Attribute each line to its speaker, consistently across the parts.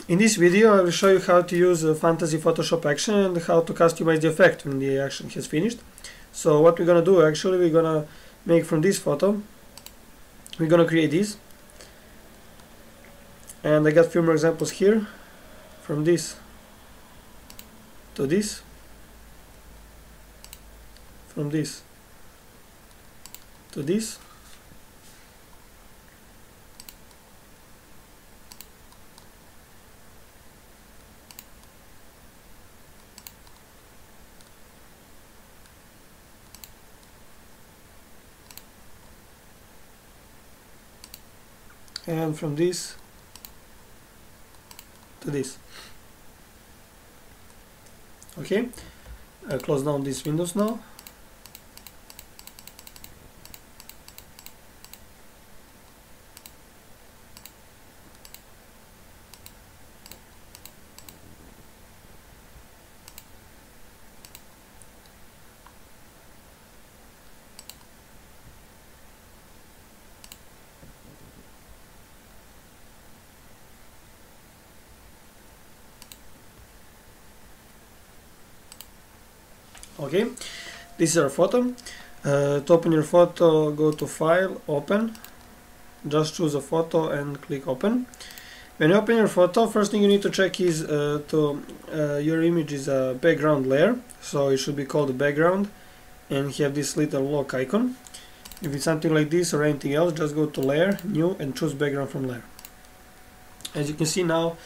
Speaker 1: In this video I will show you how to use Fantasy Photoshop Action and how to customize the effect when the action has finished. So what we're gonna do, actually we're gonna make from this photo, we're gonna create this, and I got a few more examples here, from this to this, from this to this, and from this to this. Okay, I'll close down these windows now. Okay, this is our photo. To open your photo, go to File, Open, just choose a photo and click Open. When you open your photo, first thing you need to check is your image is a background layer, so it should be called a background and have this little lock icon. If it's something like this or anything else, just go to Layer, New, and choose Background from Layer. As you can see now,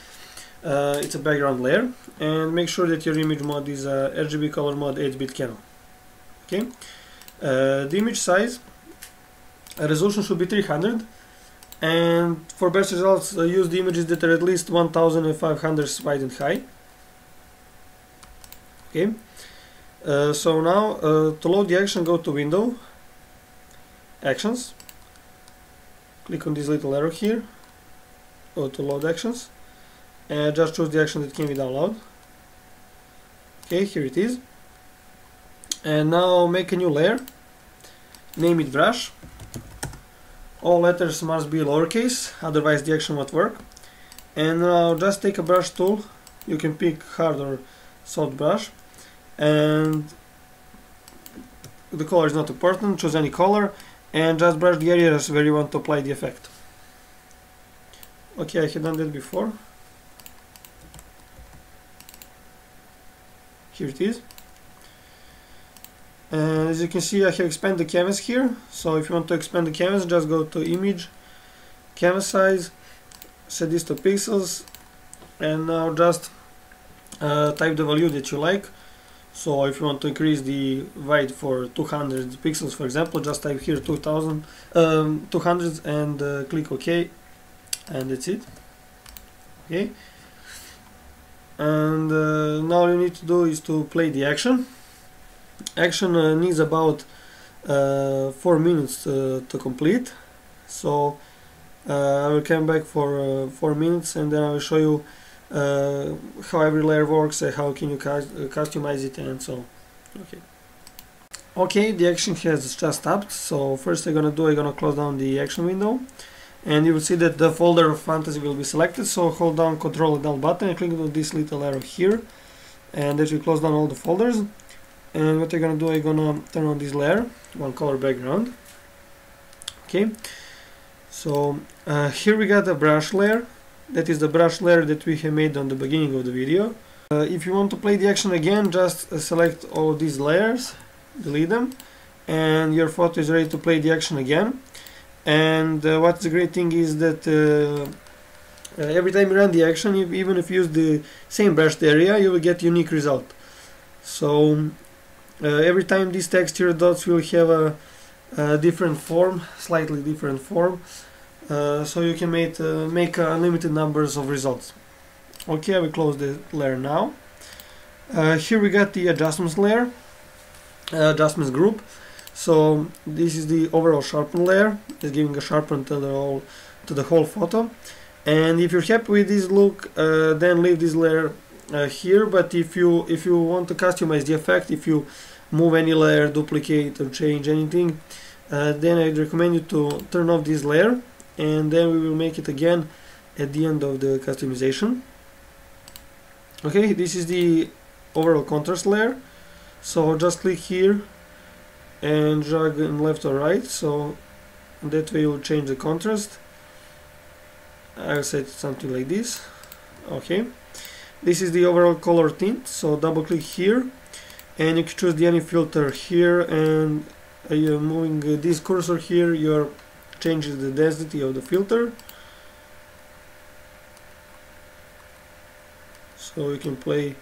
Speaker 1: it's a background layer, and make sure that your image mode is RGB color mode 8-bit Canon. Okay, the image size resolution should be 300, and for best results use the images that are at least 1500 wide and high. Okay, so now to load the action, go to Window, Actions, click on this little arrow here, go to Load Actions, and just choose the action that can be downloaded. Okay, here it is. And now make a new layer, name it Brush. All letters must be lowercase, otherwise the action won't work. And now just take a brush tool, you can pick hard or soft brush, and the color is not important, choose any color, and just brush the areas where you want to apply the effect. Okay, I have done that before. Here it is. And as you can see, I have expanded the canvas here. So if you want to expand the canvas, just go to Image, Canvas Size, set this to pixels, and now just type the value that you like. So if you want to increase the width for 200 pixels, for example, just type here 200 and click OK, and that's it. Okay. And now all you need to do is to play the action. Action needs about 4 minutes to complete. So I will come back for 4 minutes, and then I will show you how every layer works, how can you customize it, and so on. Okay. Okay, the action has just stopped. So first I'm gonna close down the action window, and you will see that the folder of Fantasy will be selected. So hold down Ctrl and Alt button and click on this little arrow here, and that will close down all the folders. And what I'm gonna do, I'm gonna turn on this layer, one color background. Okay, so here we got a brush layer. That is the brush layer that we have made on the beginning of the video. If you want to play the action again, just select all of these layers, delete them, and your photo is ready to play the action again. And what's the great thing is that every time you run the action, even if you use the same brushed area, you will get unique result. So every time these texture dots will have a different form, slightly different form, so you can make unlimited numbers of results. Okay, I will close the layer now. Here we got the adjustments layer, adjustments group. So this is the overall sharpen layer, it's giving a sharpen to the whole photo. And if you're happy with this look, then leave this layer here. But if you want to customize the effect, if you move any layer, duplicate or change anything, then I'd recommend you to turn off this layer, and then we will make it again at the end of the customization. Okay, this is the overall contrast layer. So just click here and drag in left or right, so that way you will change the contrast. I'll set something like this. Okay, this is the overall color tint, so double click here and you can choose the any filter here, and you're moving this cursor here, you're changing the density of the filter, so you can play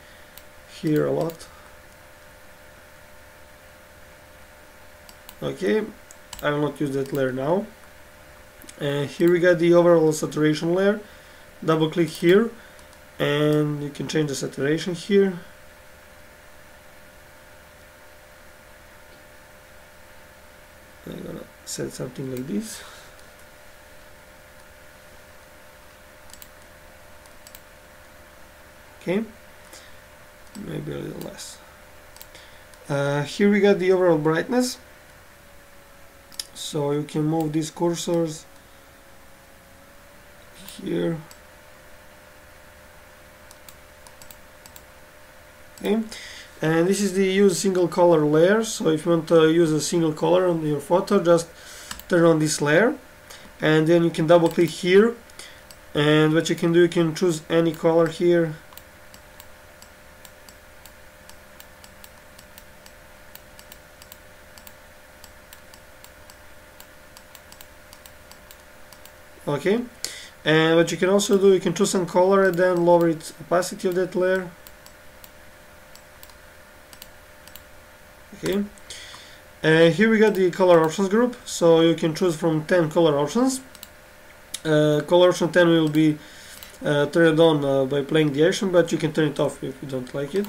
Speaker 1: here a lot. Okay, I will not use that layer now. And here we got the overall saturation layer. Double click here and you can change the saturation here. I'm gonna set something like this. Okay, maybe a little less. Here we got the overall brightness, so you can move these cursors here. Okay, and this is the use single color layer. So if you want to use a single color on your photo, just turn on this layer and then you can double click here, and what you can do, you can choose any color here. Okay, and what you can also do, you can choose some color and then lower its opacity of that layer. Okay, here we got the color options group, so you can choose from 10 color options. Color option 10 will be turned on by playing the action, but you can turn it off if you don't like it.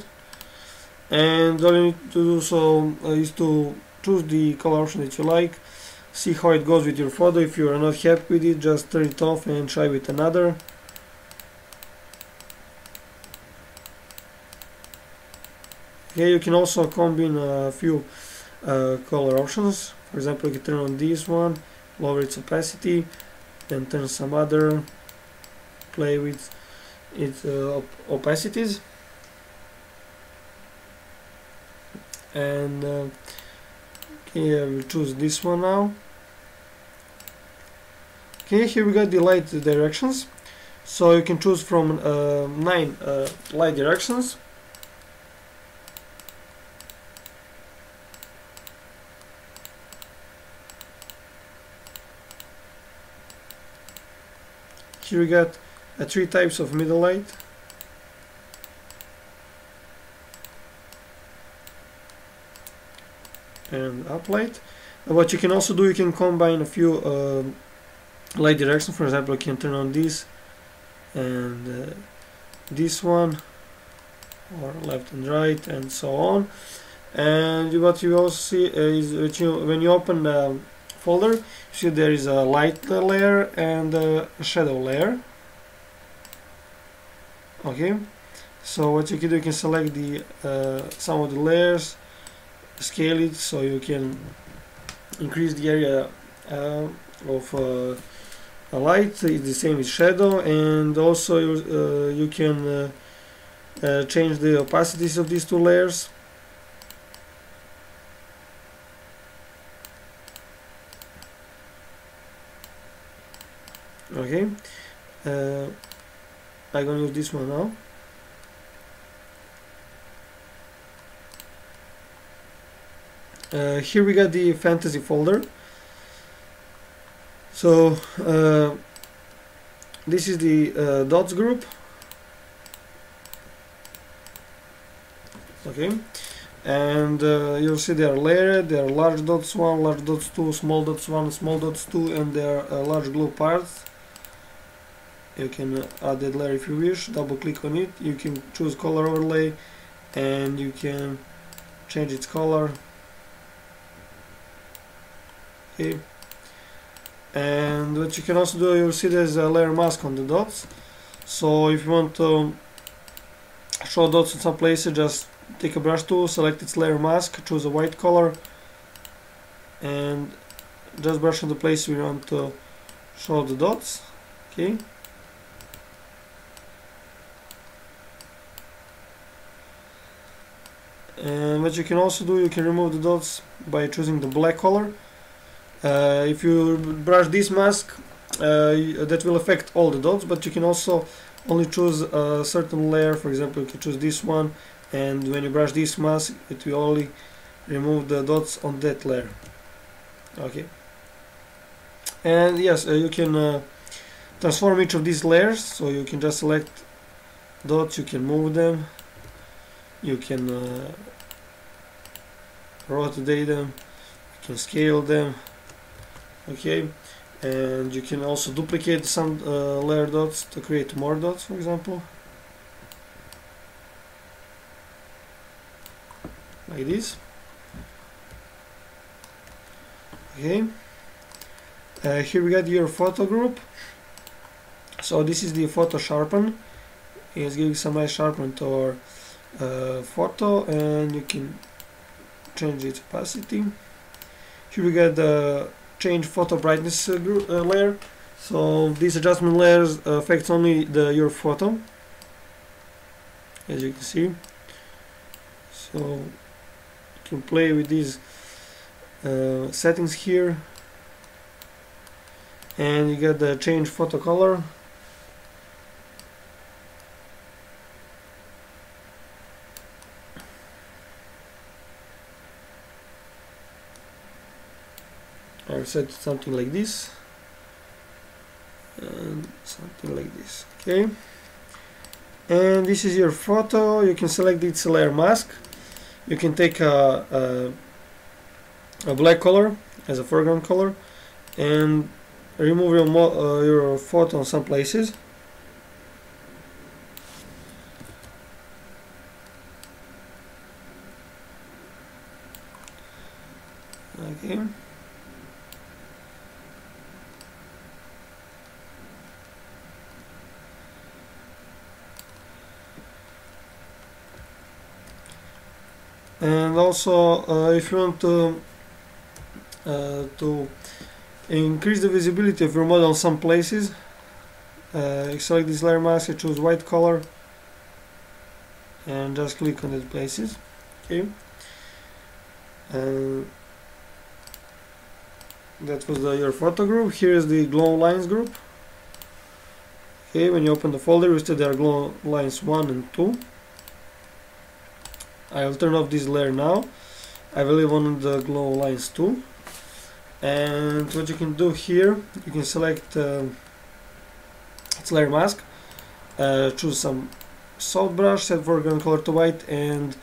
Speaker 1: And all you need to do is to choose the color option that you like, see how it goes with your photo. If you are not happy with it, just turn it off and try with another. Here you can also combine a few color options. For example, you can turn on this one, lower its opacity, then turn some other, play with its opacities. And okay, I will choose this one now. Okay, here we got the light directions, so you can choose from 9 light directions. Here we got 3 types of middle light. And up light. What you can also do, you can combine a few light directions. For example, you can turn on this and this one, or left and right, and so on. And what you also see is when you open the folder, you see there is a light layer and a shadow layer. Okay, so what you can do, you can select the some of the layers, scale it so you can increase the area of a light. It's the same with shadow, and also you can change the opacities of these 2 layers. Okay, I'm gonna use this one now. Here we got the fantasy folder. So this is the dots group. Okay, and you'll see they are layered. There are large dots 1, large dots 2, small dots 1, small dots 2, and there are large glow parts. You can add that layer if you wish. Double click on it. You can choose color overlay and you can change its color. Okay, and what you can also do, you'll see there's a layer mask on the dots. So if you want to show dots in some places, just take a brush tool, select its layer mask, choose a white color, and just brush on the place we want to show the dots. Okay, And what you can also do, you can remove the dots by choosing the black color. If you brush this mask, that will affect all the dots, but you can also only choose a certain layer. For example, you can choose this one, and when you brush this mask, it will only remove the dots on that layer. Okay. And yes, you can transform each of these layers, so you can just select dots, you can move them, you can rotate them, you can scale them. Okay, and you can also duplicate some layer dots to create more dots, for example, like this. Okay, here we got your photo group. So this is the photo sharpen. It's giving some nice sharpen to our photo, and you can change its opacity. Here we got the change photo brightness layer. So these adjustment layers affects only your photo, as you can see. So you can play with these settings here, and you get the change photo color. I'll set something like this and something like this. Okay, and this is your photo. You can select its layer mask. You can take a black color as a foreground color and remove your photo in some places. Okay. And also, if you want to increase the visibility of your model in some places, you select this layer mask, you choose white color, and just click on these places. Okay. That was your photo group. Here is the glow lines group. Okay, when you open the folder, you see there are glow lines 1 and 2. I will turn off this layer now. I will leave on the glow lines 2. And what you can do here, you can select its layer mask, choose some soft brush, set foreground color to white, and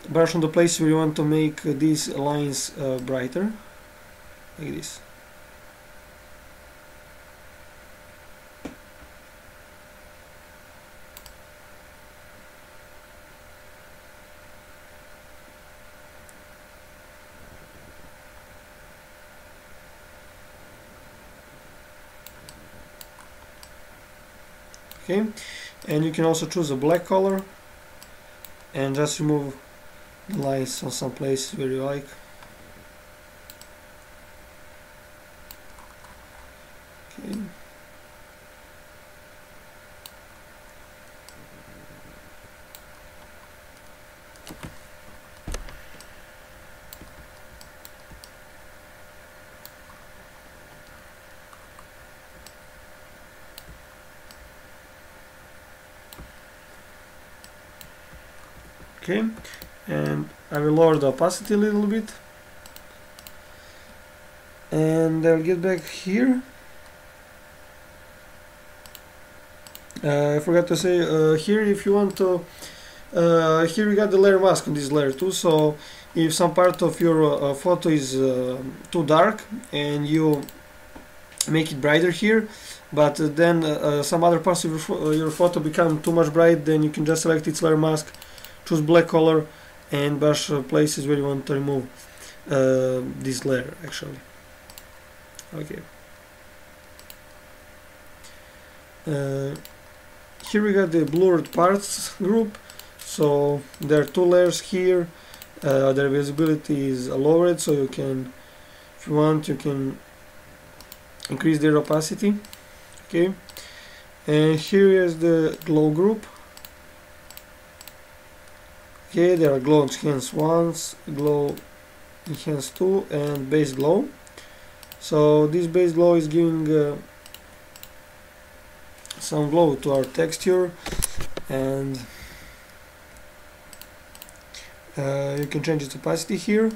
Speaker 1: brush on the place where you want to make these lines brighter, like this. Okay, and you can also choose a black color and just remove the lines on some places where you like. Okay. Okay, and I will lower the opacity a little bit, and I'll get back here. I forgot to say here, if you want to, here we got the layer mask on this layer too. So if some part of your photo is too dark and you make it brighter here, but then some other parts of your photo become too much bright, then you can just select its layer mask, choose black color, and brush places where you want to remove this layer actually. Okay. Here we got the blurred parts group. So there are two layers here. Their visibility is lowered, so you can, if you want, you can increase their opacity. Okay. And here is the glow group. Okay, there are glow enhance 1, glow enhance 2 and base glow. So this base glow is giving some glow to our texture, and you can change its opacity here.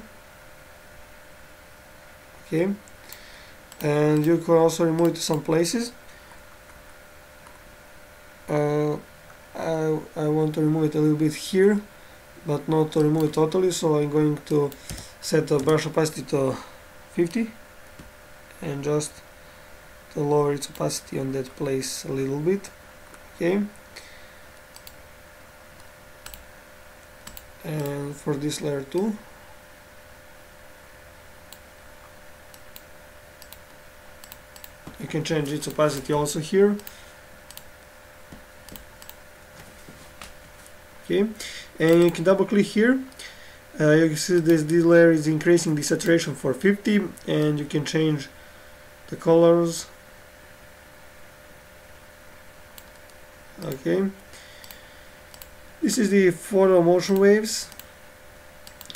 Speaker 1: Okay, and you can also remove it to some places. I want to remove it a little bit here, but not to remove it totally, so I'm going to set the brush opacity to 50 and just to lower its opacity on that place a little bit. Okay, and for this layer too, you can change its opacity also here. Okay, and you can double click here. You can see this layer is increasing the saturation for 50, and you can change the colors. Okay, this is the photo motion waves.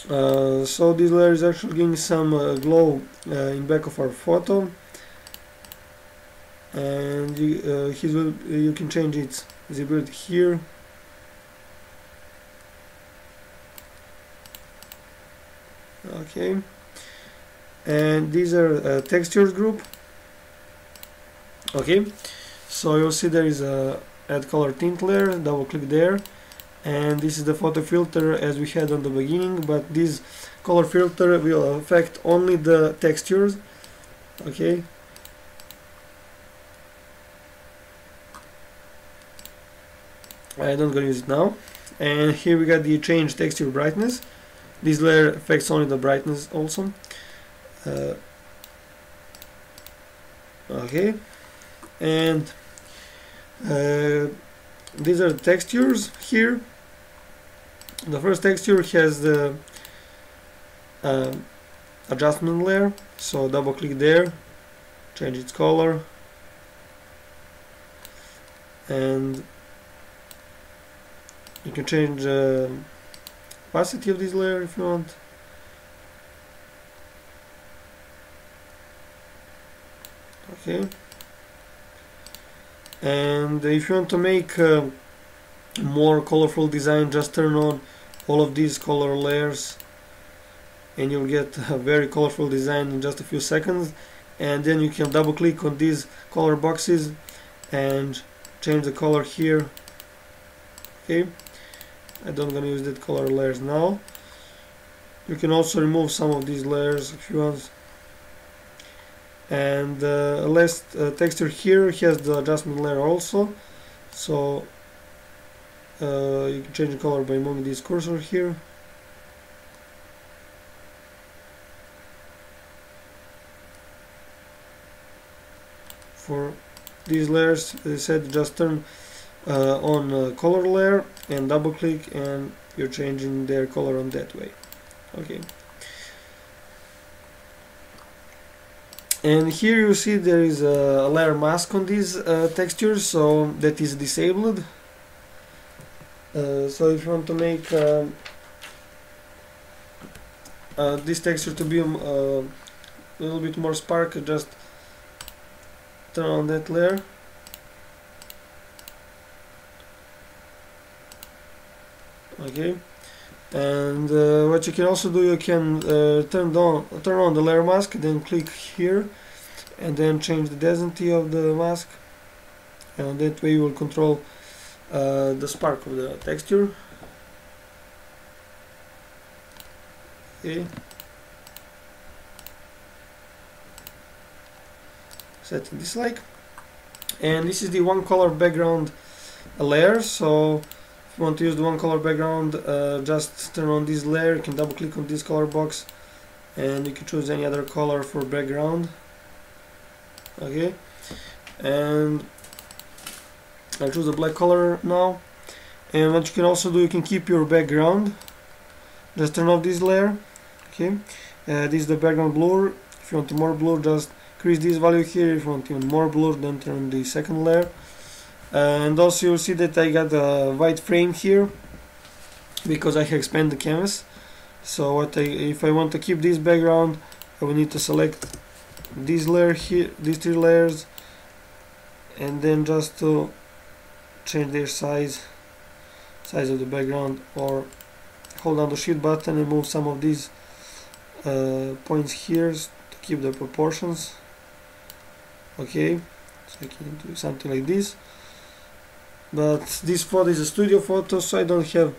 Speaker 1: So this layer is actually giving some glow in back of our photo, and you can change its visibility here. Okay, and these are textures group. Okay, so you'll see there is a add color tint layer. Double click there, and this is the photo filter as we had on the beginning, but this color filter will affect only the textures. Okay, I don't gonna use it now. And here we got the change texture brightness. This layer affects only the brightness also. Okay, and these are the textures here. The first texture has the adjustment layer, so double click there, change its color, and you can change the opacity of this layer if you want. Okay, and if you want to make more colorful design, just turn on all of these color layers and you'll get a very colorful design in just a few seconds. And then you can double click on these color boxes and change the color here. Okay, I don't gonna use that color layers now. You can also remove some of these layers if you want. And last texture here has the adjustment layer also, so you can change the color by moving this cursor here. For these layers, as I said, just turn on color layer and double click, and you're changing their color on that way. Okay. And here you see there is a layer mask on these textures, so that is disabled. So if you want to make this texture to be a little bit more spark, just turn on that layer. Okay, and what you can also do, you can turn on the layer mask, then click here and then change the density of the mask, and that way you will control the spark of the texture. Okay, setting this like, and this is the one color background layer. So if you want to use the one color background, just turn on this layer, you can double click on this color box and you can choose any other color for background. Okay, and I'll choose a black color now. And what you can also do, you can keep your background, just turn off this layer. Okay, this is the background blur. If you want more blur, just increase this value here. If you want even more blur, then turn on the second layer. And also you'll see that I got a white frame here. because I have expanded the canvas. So if I want to keep this background, I will need to select this layer here, these 3 layers, and then just to change their size of the background, or hold down the shift button and move some of these points here to keep the proportions. Okay, so I can do something like this. But this photo is a studio photo, so I don't have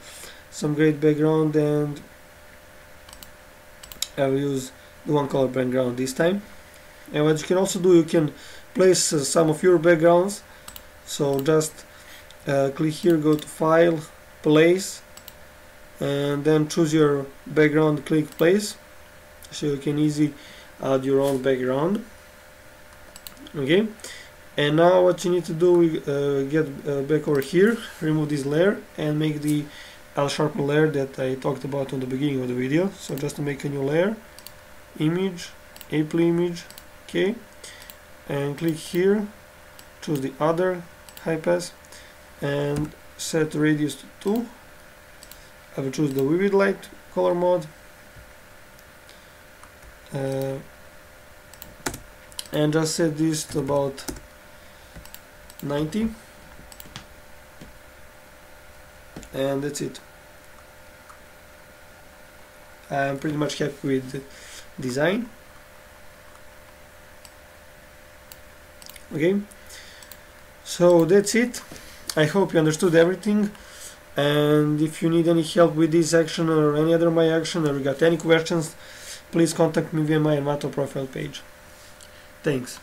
Speaker 1: some great background, and I will use the one color background this time. And what you can also do, you can place some of your backgrounds. So just click here, go to File, Place, and then choose your background, click Place, so you can easily add your own background. Okay, and now what you need to do, get back over here, remove this layer, and make the L-sharpen layer that I talked about in the beginning of the video. So just to make a new layer, Image, April Image, okay, and click here, choose the other high pass, and set radius to 2. I will choose the vivid light color mode, and just set this to about 90, and that's it. I'm pretty much happy with the design. Okay, so that's it. I hope you understood everything, and if you need any help with this action or any other my action, or you got any questions, please contact me via my Envato profile page. Thanks.